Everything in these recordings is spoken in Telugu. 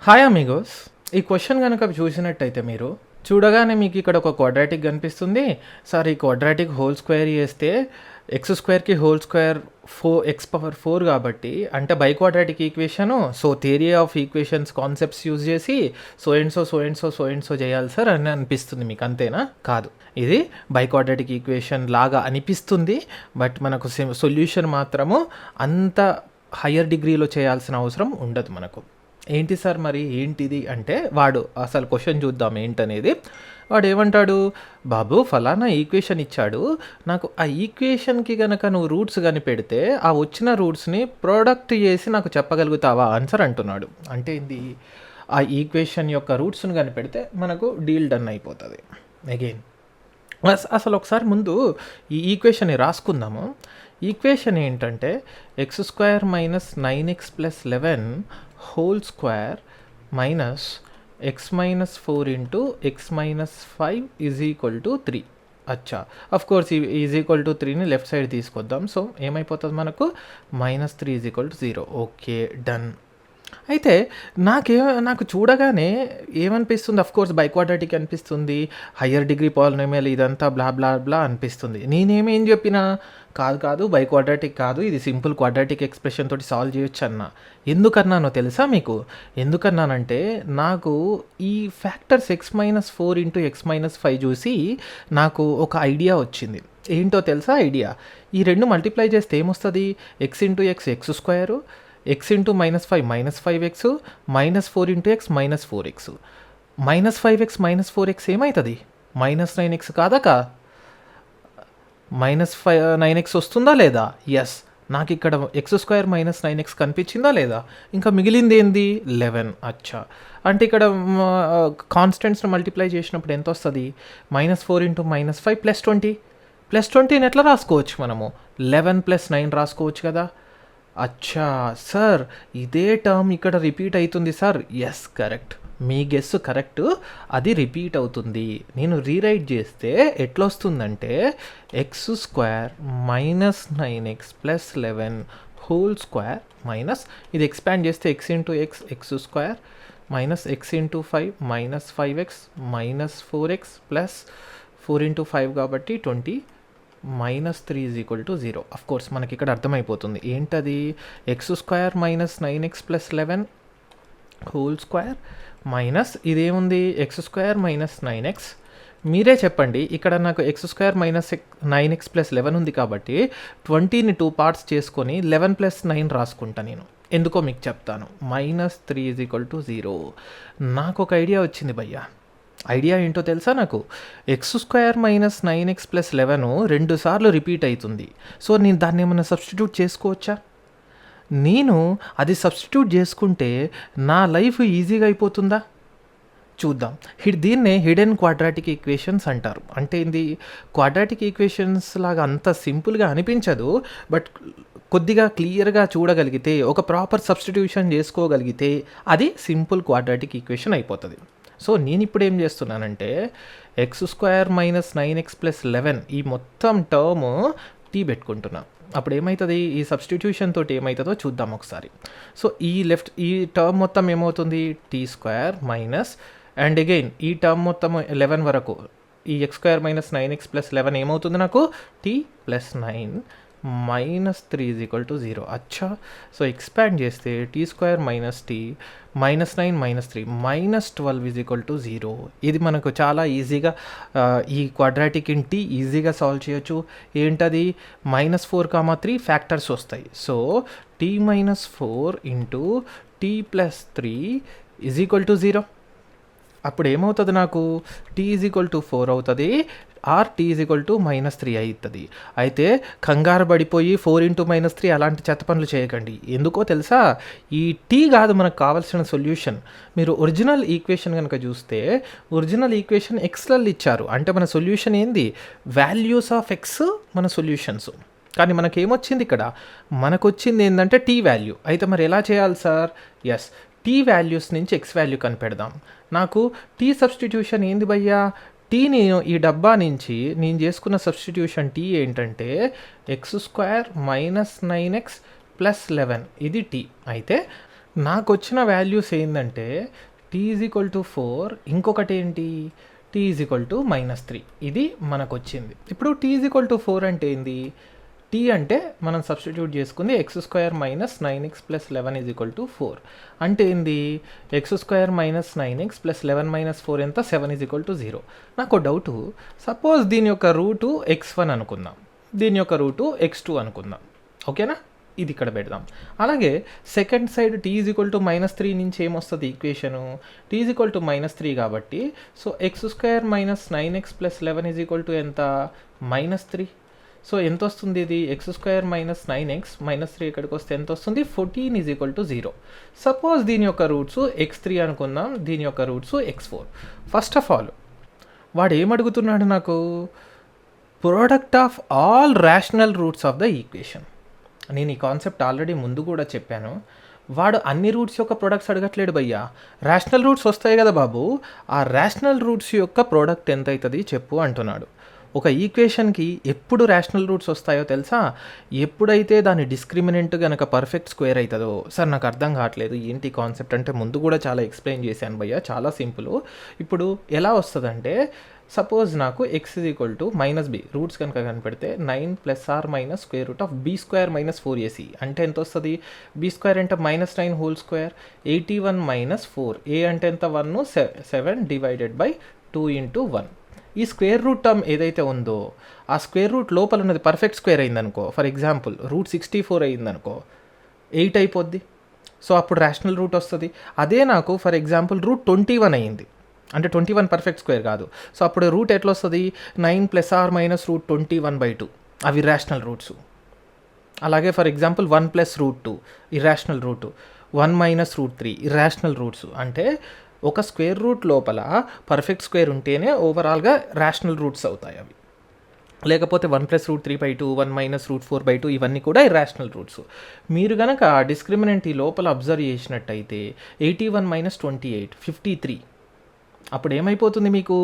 Hi Amigos. ఈ క్వశ్చన్ గనక చూసినట్టయితే మీరు చూడగానే మీకు ఇక్కడ ఒక క్వాడ్రాటిక్ కనిపిస్తుంది. సార్ ఈ క్వాడ్రాటిక్ హోల్ స్క్వేర్ చేస్తే ఎక్స్ స్క్వేర్కి హోల్ స్క్వేర్ ఎక్స్ పవర్ 4 కాబట్టి అంటే biquadratic equation. So theory of equations concepts use చేసి సో అండ్ సో చేయాలి సార్ అని అనిపిస్తుంది మీకు, అంతేనా? కాదు, ఇది బై క్వాడ్రాటిక్ ఈక్వేషన్ లాగా అనిపిస్తుంది. బట్ మనకు సొల్యూషన్ మాత్రము అంత హయ్యర్ డిగ్రీలో చేయాల్సిన అవసరం ఉండదు మనకు. ఏంటి సార్ మరి ఏంటిది అంటే వాడు అసలు క్వశ్చన్ చూద్దాం ఏంటనేది. వాడు ఏమంటాడు, బాబు ఫలానా ఈక్వేషన్ ఇచ్చాడు, నాకు ఆ ఈక్వేషన్కి కనుక నువ్వు రూట్స్ కానీ పెడితే ఆ వచ్చిన రూట్స్ని ప్రోడక్ట్ చేసి నాకు చెప్పగలుగుతావా ఆన్సర్ అంటున్నాడు. అంటే ఏంది, ఆ ఈక్వేషన్ యొక్క రూట్స్ని కానీ పెడితే మనకు డీల్ డన్ అయిపోతుంది. అగైన్ అసలు ఒకసారి ముందు ఈ ఈక్వేషన్ని రాసుకుందాము. ఈక్వేషన్ ఏంటంటే x square minus 9x plus 11 whole square minus x minus 4 into x minus 5 is equal to 3. అచ్చా, of course is equal to 3ని లెఫ్ట్ సైడ్ తీసుకొద్దాం. సో ఏమైపోతుంది మనకు, -3 is equal to 0. Okay, done. అయితే నాకు చూడగానే ఏమనిపిస్తుంది, అఫ్ కోర్స్ బై క్వాడ్రాటిక్ అనిపిస్తుంది, హయ్యర్ డిగ్రీ పాలినామియల్ ఇదంతా బ్లా బ్లా బ్లా అనిపిస్తుంది. నేనేమేం చెప్పినా కాదు బై క్వాడ్రాటిక్ కాదు, ఇది సింపుల్ క్వాడ్రాటిక్ ఎక్స్ప్రెషన్ తోటి సాల్వ్ చేయొచ్చు అన్న. ఎందుకన్నానో తెలుసా మీకు? ఎందుకన్నానంటే నాకు ఈ ఫ్యాక్టర్స్ x-4 ఇంటూ x-5 చూసి నాకు ఒక ఐడియా వచ్చింది. ఏంటో తెలుసా ఐడియా? ఈ రెండు మల్టిప్లై చేస్తే ఏమొస్తుంది, x into x X square, x into -5 -5x, -4 into x -4x, -5x -4x ఏమవుతుంది, -9x కాదకా? -9x వస్తుందా లేదా? ఎస్, నాకు ఇక్కడ ఎక్స్ స్క్వేర్ -9x కనిపించిందా లేదా? ఇంకా మిగిలింది ఏంది, 11. అచ్చా, అంటే ఇక్కడ కాన్స్టెంట్స్ని మల్టిప్లై చేసినప్పుడు ఎంత వస్తుంది, -4 ఇంటూ -5 +20. +20ని ఎట్లా రాసుకోవచ్చు మనము, 11 + 9 రాసుకోవచ్చు కదా. అచ్చా సార్, ఇదే టర్మ్ ఇక్కడ రిపీట్ అవుతుంది సార్. ఎస్, కరెక్ట్, మీ గెస్ కరెక్ట్, అది రిపీట్ అవుతుంది. నేను రీరైట్ చేస్తే ఎట్లా వస్తుందంటే x square -9x plus 11 whole square minus, ఇది ఎక్స్పాండ్ చేస్తే x into x square minus x into 5 -5x -4x plus 4 into 5 కాబట్టి 20 -3 is equal to 0. Of course మనకి ఇక్కడ అర్థమైపోతుంది ఏంటది, x square -9x plus 11 whole square minus ఇదేముంది ఎక్స్ స్క్వేర్ -9x. మీరే చెప్పండి, ఇక్కడ నాకు ఎక్స్ స్క్వేర్ -9x ప్లస్ 11 ఉంది కాబట్టి 20ని 2 పార్ట్స్ చేసుకొని 11 + 9 రాసుకుంటా నేను. ఎందుకో మీకు చెప్తాను. -3 ఈజ్ ఈక్వల్ టు 0. నాకు ఒక ఐడియా వచ్చింది భయ్యా. ఐడియా ఏంటో తెలుసా నాకు, ఎక్స్ స్క్వేర్ -9x ప్లస్ 11 2 సార్లు రిపీట్ అవుతుంది. సో నేను దాన్ని ఏమైనా సబ్స్టిట్యూట్ చేసుకోవచ్చా? నేను అది సబ్స్టిట్యూట్ చేసుకుంటే నా లైఫ్ ఈజీగా అయిపోతుందా? చూద్దాం. దీన్నే హిడెన్ క్వాడ్రాటిక్ ఈక్వేషన్స్ అంటారు. అంటే ఇది క్వాడ్రాటిక్ ఈక్వేషన్స్ లాగా అంత సింపుల్గా అనిపించదు, బట్ కొద్దిగా క్లియర్గా చూడగలిగితే, ఒక ప్రాపర్ సబ్స్టిట్యూషన్ చేసుకోగలిగితే అది సింపుల్ క్వాడ్రాటిక్ ఈక్వేషన్ అయిపోతుంది. సో నేను ఇప్పుడు ఏం చేస్తున్నానంటే ఎక్స్ స్క్వేర్ -9x ప్లస్ 11 ఈ మొత్తం టర్మ్ టీ పెట్టుకుంటున్నా. అప్పుడు ఏమవుతుంది, ఈ సబ్స్టిట్యూషన్ తోటి ఏమవుతుందో చూద్దాం ఒకసారి. సో ఈ టర్మ్ మొత్తం ఏమవుతుంది, T square minus, and again ఈ టర్మ్ మొత్తం 11 వరకు, ఈ ఎక్స్ స్క్వేర్ -9x ప్లస్ 11 ఏమవుతుంది నాకు, T plus 9 -3 is equal to 0. అచ్చా, సో ఎక్స్పాండ్ చేస్తే T square minus T -9 -3 -12 is equal to 0. ఇది మనకు చాలా ఈజీగా ఈ క్వాడ్రాటిక్ ఇన్ టీ ఈజీగా సాల్వ్ చేయొచ్చు. ఏంటది, -4, 3 ఫ్యాక్టర్స్ వస్తాయి. So T -4 into T plus 3 is equal to 0. అప్పుడు ఏమవుతుంది నాకు, టీ ఈజ్ ఈక్వల్ టు 4 అవుతుంది, or T is equal to -3 అవుతుంది. అయితే కంగారు పడిపోయి 4 ఇంటూ -3 అలాంటి చెత్త పనులు చేయకండి. ఎందుకో తెలుసా, ఈ టీ కాదు మనకు కావాల్సిన సొల్యూషన్. మీరు ఒరిజినల్ ఈక్వేషన్ కనుక చూస్తే, ఒరిజినల్ ఈక్వేషన్ ఎక్స్లలో ఇచ్చారు. అంటే మన సొల్యూషన్ ఏంది, వాల్యూస్ ఆఫ్ ఎక్స్ మన సొల్యూషన్స్. కానీ మనకేమొచ్చింది ఇక్కడ, మనకు వచ్చింది ఏంటంటే టీ వాల్యూ. అయితే మరి ఎలా చేయాలి సార్? ఎస్, టీ వాల్యూస్ నుంచి ఎక్స్ వాల్యూ కనిపెడదాం. నాకు టీ సబ్స్టిట్యూషన్ ఏంది భయ్యా, టీని ఈ డబ్బా నుంచి నేను చేసుకున్న సబ్స్టిట్యూషన్ టీ ఏంటంటే ఎక్స్ స్క్వేర్ -9x ప్లస్ 11 ఇది టీ. అయితే నాకొచ్చిన వాల్యూస్ ఏందంటే టీ ఈజ్ ఈక్వల్ టు 4, ఇంకొకటి ఏంటి టీ ఈజ్ ఈక్వల్ టు -3. ఇది మనకు వచ్చింది. ఇప్పుడు టీ ఈజ్ ఈక్వల్ టు 4 అంటే ఏంది? టీ అంటే మనం సబ్స్టిట్యూట్ చేసుకుంది x² - 9x + 11 is equal to 4. అంటే ఏంది? x² - 9x + 11 - 4 ఎంత? 7 ఈజ్ ఈక్వల్ టు 0. నాకు డౌటు, సపోజ్ దీని యొక్క రూటు x1 అనుకుందాం, దీని యొక్క రూటు x2 అనుకుందాం. ఓకేనా? ఇది ఇక్కడ పెడదాం. అలాగే second side T is equal to -3 నుంచి ఏమొస్తుంది equation? T is equal to -3 కాబట్టి so x² - 9x + 11 is equal to ఎంత? -3. సో ఎంత వస్తుంది ఇది? x² - 9x -3 ఇక్కడికి వస్తే ఎంత వస్తుంది? 14 ఈజ్ ఈక్వల్ టు 0. సపోజ్ దీని యొక్క రూట్స్ x3 అనుకుందాం, దీని యొక్క roots x4. First of all వాడు ఏమడుగుతున్నాడు నాకు? Product of all rational roots of the equation. నేను ఈ కాన్సెప్ట్ ఆల్రెడీ ముందు కూడా చెప్పాను. వాడు అన్ని రూట్స్ యొక్క ప్రోడక్ట్స్ అడగట్లేడు భయ్యా, రేషనల్ రూట్స్ వస్తాయి కదా బాబు, ఆ రేషనల్ రూట్స్ యొక్క ప్రోడక్ట్ ఎంత అవుతుంది చెప్పు అంటున్నాడు. ఒక ఈక్వేషన్కి ఎప్పుడు రేషనల్ రూట్స్ వస్తాయో తెలుసా? ఎప్పుడైతే దాని డిస్క్రిమినెంట్ కనుక పర్ఫెక్ట్ స్క్వేర్ అవుతుందో. సార్ నాకు అర్థం కావట్లేదు ఏంటి కాన్సెప్ట్ అంటే, ముందు కూడా చాలా ఎక్స్ప్లెయిన్ చేశాను భయ్యా, చాలా సింపుల్. ఇప్పుడు ఎలా వస్తుందంటే, సపోజ్ నాకు x is equal to -b roots కనుక కనిపెడితే 9 ± (b² - 4ac) అంటే ఎంత వస్తుంది? b² అంటే -9 హోల్ స్క్వేర్, 81 - 4, a అంటే ఎంత? 1, 7 డివైడెడ్ బై 2 × 1. ఈ స్క్వేర్ రూట్ టర్మ్ ఏదైతే ఉందో ఆ స్క్వేర్ రూట్ లోపల ఉన్నది పర్ఫెక్ట్ స్క్వేర్ అయిందనుకో, ఫర్ ఎగ్జాంపుల్ రూట్ 64 అయిందనుకో, 8 అయిపోద్ది. సో అప్పుడు రేషనల్ రూట్ వస్తుంది. అదే నాకు ఫర్ ఎగ్జాంపుల్ రూట్ 21 అయింది అంటే 21 పర్ఫెక్ట్ స్క్వేర్ కాదు. సో అప్పుడు రూట్ ఎట్లా వస్తుంది? 9 ± (√21/2) అవి రేషనల్ రూట్స్. అలాగే for example 1 + √2 irrational root, 1 - √3 irrational roots. అంటే ఒక స్క్వేర్ రూట్ లోపల పర్ఫెక్ట్ స్క్వేర్ ఉంటేనే ఓవరాల్గా రేషనల్ రూట్స్ అవుతాయి అవి. లేకపోతే 1 + √3/2, 1 - √4/2 ఇవన్నీ కూడా ఇర్రేషనల్ రూట్స్. మీరు కనుక డిస్క్రిమినెంట్ ఈ లోపల అబ్జర్వ్ చేసినట్టయితే 81 - 28 53. అప్పుడు ఏమైపోతుంది మీకు?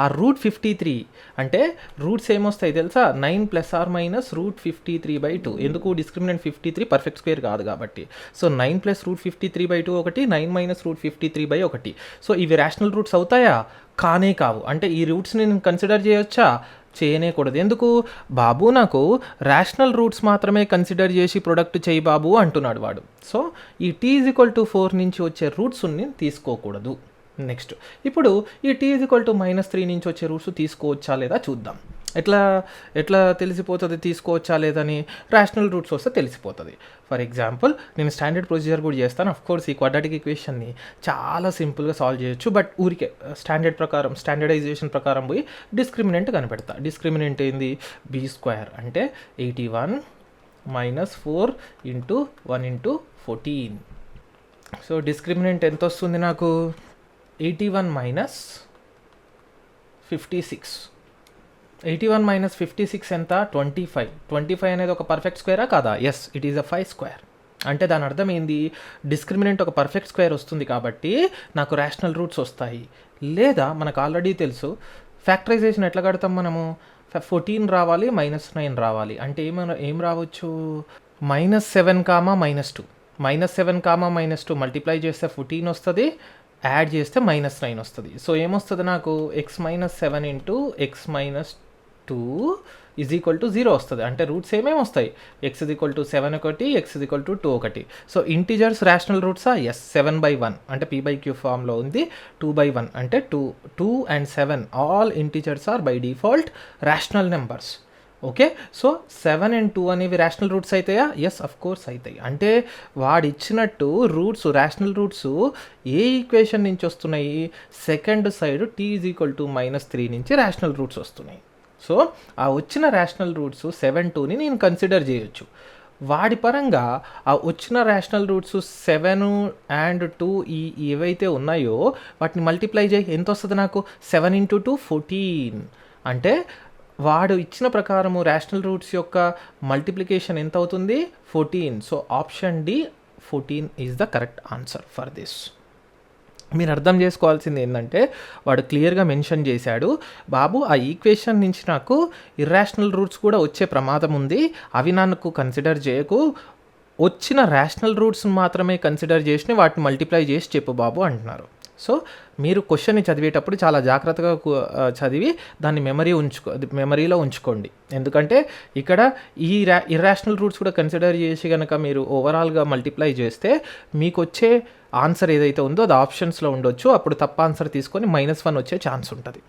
ఆ రూట్ 53 అంటే రూట్స్ ఏమొస్తాయి తెలుసా? 9 ± (√53/2). ఎందుకు? డిస్క్రిమినెంట్ 53 పర్ఫెక్ట్ స్క్వేర్ కాదు కాబట్టి. సో 9 + (√53/2) ఒకటి, 9 - (√53/1). సో ఇవి రేషనల్ రూట్స్ అవుతాయా? కానే కావు. అంటే ఈ రూట్స్ని నేను కన్సిడర్ చేయొచ్చా? చేయనేకూడదు. ఎందుకు? బాబు నాకు రేషనల్ రూట్స్ మాత్రమే కన్సిడర్ చేసి ప్రొడక్ట్ చేయి బాబు అంటున్నాడు వాడు. సో ఈ టీ ఈజ్ ఈక్వల్ టు 4 నుంచి వచ్చే రూట్స్ని తీసుకోకూడదు. నెక్స్ట్, ఇప్పుడు ఈ టీ ఈజ్ ఈక్వల్ టు -3 నుంచి వచ్చే రూట్స్ తీసుకోవచ్చా లేదా చూద్దాం. ఎట్లా తెలిసిపోతుంది తీసుకోవచ్చా లేదని? రేషనల్ రూట్స్ వస్తే తెలిసిపోతుంది. ఫర్ ఎగ్జాంపుల్ నేను స్టాండర్డ్ ప్రొసీజర్ కూడా చేస్తాను. అఫ్ కోర్స్ ఈ క్వాడ్రాటిక్ ఈక్వేషన్ని చాలా సింపుల్గా సాల్వ్ చేయొచ్చు, బట్ ఊరికే స్టాండర్డైజేషన్ ప్రకారం పోయి డిస్క్రిమినెంట్ కనిపెడతా. డిస్క్రిమినెంట్ ఏంది? b² అంటే 81 - 4 × 1 × 14. సో డిస్క్రిమినెంట్ ఎంత వస్తుంది నాకు? 81 - 56. 81 - 56 ఎంత? 25. 25 అనేది ఒక పర్ఫెక్ట్ స్క్వేరా కాదా? Yes, it is a 5². అంటే దాని అర్థం ఏంది? డిస్క్రిమినెంట్ ఒక పర్ఫెక్ట్ స్క్వేర్ వస్తుంది కాబట్టి నాకు రేషనల్ రూట్స్ వస్తాయి. లేదా మనకు ఆల్రెడీ తెలుసు ఫ్యాక్టరైజేషన్ ఎట్లా కడతాం మనము? 14 రావాలి, -9 రావాలి. అంటే ఏం రావచ్చు? -7, -2. -7, -2 మల్టిప్లై చేస్తే 14 వస్తుంది, యాడ్ చేస్తే -9 వస్తుంది. సో ఏమొస్తుంది నాకు? x - 7 × x - 2 is equal to 0 వస్తుంది. అంటే రూట్స్ ఏమేమి వస్తాయి? x = 7 ఒకటి, x = 2 ఒకటి. సో ఇంటీజర్స్ రేషనల్ రూట్సా? ఎస్. 7/1 అంటే p/q ఫామ్లో ఉంది. 2/1 అంటే 2 and 7 all integers are by default rational numbers. Okay, so 7 and 2 అనేవి రేషనల్ రూట్స్ అవుతాయా? ఎస్, అఫ్ కోర్స్ అవుతాయి. అంటే వాడు ఇచ్చినట్టు రూట్స్, రేషనల్ రూట్స్ ఏ ఈక్వేషన్ నుంచి వస్తున్నాయి? Second side T is equal to -3 నుంచి రేషనల్ రూట్స్ వస్తున్నాయి. సో ఆ వచ్చిన రేషనల్ రూట్స్ 7, 2ని నేను కన్సిడర్ చేయొచ్చు. వాడి పరంగా ఆ వచ్చిన రేషనల్ రూట్స్ 7 and 2 ఏవైతే ఉన్నాయో వాటిని మల్టిప్లై చేయి, ఎంత వస్తుంది నాకు? 7 × 2 14. అంటే వాడు ఇచ్చిన ప్రకారము రేషనల్ రూట్స్ యొక్క మల్టిప్లికేషన్ ఎంత అవుతుంది? 14. So option D 14 is the correct answer for this. మీరు అర్థం చేసుకోవాల్సింది ఏంటంటే వాడు క్లియర్గా మెన్షన్ చేశాడు, బాబు ఆ ఈక్వేషన్ నుంచి నాకు ఇర్రేషనల్ రూట్స్ కూడా వచ్చే ప్రమాదం ఉంది, అవి నాకు కన్సిడర్ చేయకు, వచ్చిన రేషనల్ రూట్స్ని మాత్రమే కన్సిడర్ చేసి వాటిని మల్టిప్లై చేసి చెప్పు బాబు అంటున్నారు. సో మీరు క్వశ్చన్ని చదివేటప్పుడు చాలా జాగ్రత్తగా చదివి దాన్ని మెమరీలో ఉంచుకోండి. ఎందుకంటే ఇక్కడ ఈ ఇర్రాషనల్ రూట్స్ కూడా కన్సిడర్ చేసి కనుక మీరు ఓవరాల్గా మల్టిప్లై చేస్తే మీకు వచ్చే ఆన్సర్ ఏదైతే ఉందో అది ఆప్షన్స్లో ఉండొచ్చు. అప్పుడు తప్ప ఆన్సర్ తీసుకొని -1 వచ్చే ఛాన్స్ ఉంటుంది.